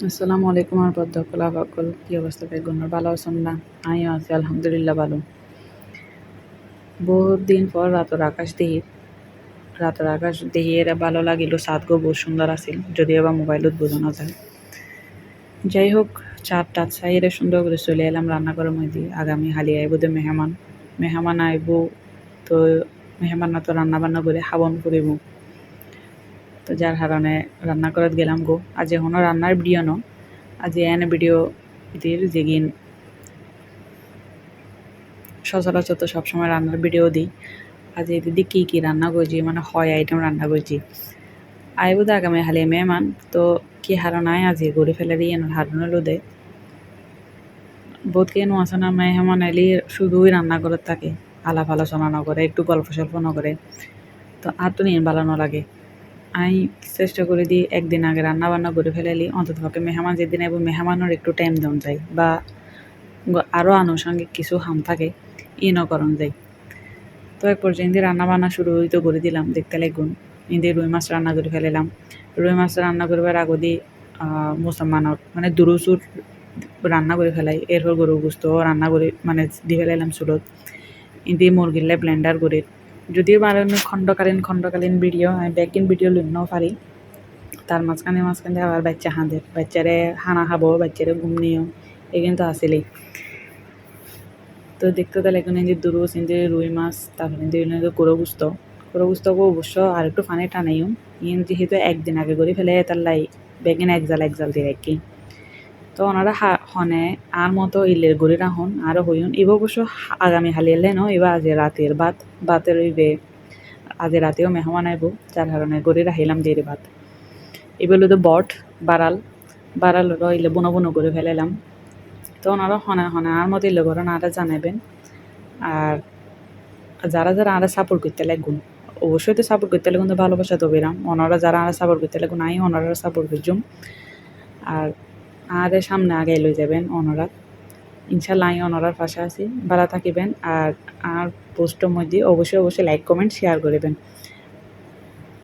আসসালামু আলাইকুম রহমতুল্লাহ বাকল কি অবস্থা বেগুনের ভালো আছেন না? আমিও আছি আলহামদুলিল্লাহ ভালো। বহুত দিন পর রাতের আকাশ দেখি এরা ভালো লাগিল, চাঁদগো বহুত সুন্দর আছিল, যদিও বা মোবাইলত বোঝানো যায়। যাই হোক, চাঁদটা চাই এরা সুন্দর করে চলে এলাম রান্নাঘরের মধ্যে। আগামী হালি আইব দে মেহমান আইব, তো মেহমানরা তো রান্না বান্না করে খাবন করিব, তো যার কারণে রান্নাঘরত গেলাম গো। আজ এখনো রান্নার ভিডিও ন, আজ এনে ভিডিও দির যেগিন সচরাচর তো সবসময় রান্নার ভিডিও দিই। আজ এই দিদি কী রান্না করছি, মানে হয় আইটেম রান্না করছি। আইব তো আগামী হালে মেহমান, তো কি হারণ আয় আজি গড়ে ফেলে দিয়ে হারণ লোদে বোধ কেন আছে না, মেহমান এলি শুধুই রান্না করে থাকে, আলাপ আলোচনা নকরে, একটু গল্প সল্প নকরে, তো আর তো নিয়ে ভালো লাগে। আমি চেষ্টা করে দিই একদিন আগে রান্না বান্না করে ফেলালি, অন্তত পক্ষে মেহমান যেদিন আইব মেহমানের একটু টাইম দেওয়া যায়, বা আরও আনুষঙ্গিক কিছু হাম থাকে নকরণ যায়। তো এক পর্যায়ে ইন্দি রান্না বান্না শুরু হইতে করে দিলাম, দেখতে লাগুন ইন্দি রুই মাছ রান্না করে ফেলাম। রুই মাছ রান্না করবার আগদি মুসলমানত মানে দুরুচুর রান্না করে ফেলাই, এরপর গরু গোস্ত রান্না করে মানে দি ফেলাইলাম চুলত। ইন্দি মুরগিলে ব্লেন্ডার করে, যদিও বারণ খণ্ডকালীন ভিডিও আমি ব্যাকিং ভিডিও লুনাও পারি। তার মাঝখানে আবার বাচ্চা হাঁদের, বাচ্চারে হানা খাবো, বাচ্চারে ঘুম নিও, এ কিন্তু আসিলেই। তো দেখতে তাহলে এখন যে দুরুস ইন্দি রুই মাছ, তারপরে ইন্দি গরু গুস্ত অবশ্য আর একটু পানি টানাইও, যেহেতু একদিন আগে করে ফেলে তার লাই বেগিন এক জাল দিয়ে রাখি। তো ওনারা হনে আর মতো ইলের গড়ি রাখুন আরও হইন এবার অবশ্য আগামী হালিয়ে ন, এবার আজ রাতের বাতের হইবে, আজ রাতেও মেহমান আইব, যার কারণে গড়ি রাখিলাম দিয়ে ভাত। এবার তো বাড়াল ইলে বুনো করে ফেলাইলাম। তো ওনারা হনে আর মতো ইলে ঘরে আরা জানাবেন। আর যারা আরা সাপোর্ট করতে লাগুন, অবশ্যই তো সাপোর্ট করতে লাগুন, তো ভালোবাসা তো বেরাম ওনারা যারা আরা সাপোর্ট করতে লাগুন, আই ওনারা সাপোর্ট করছুম। আর আরে সামনে আগে লই যাবেন ওনারা, ইনশাল্লাহ আই ওনারার পাশে আছি, ভালো থাকিবেন। আর পোস্টের মধ্যে অবশ্যই লাইক কমেন্ট শেয়ার করবেন।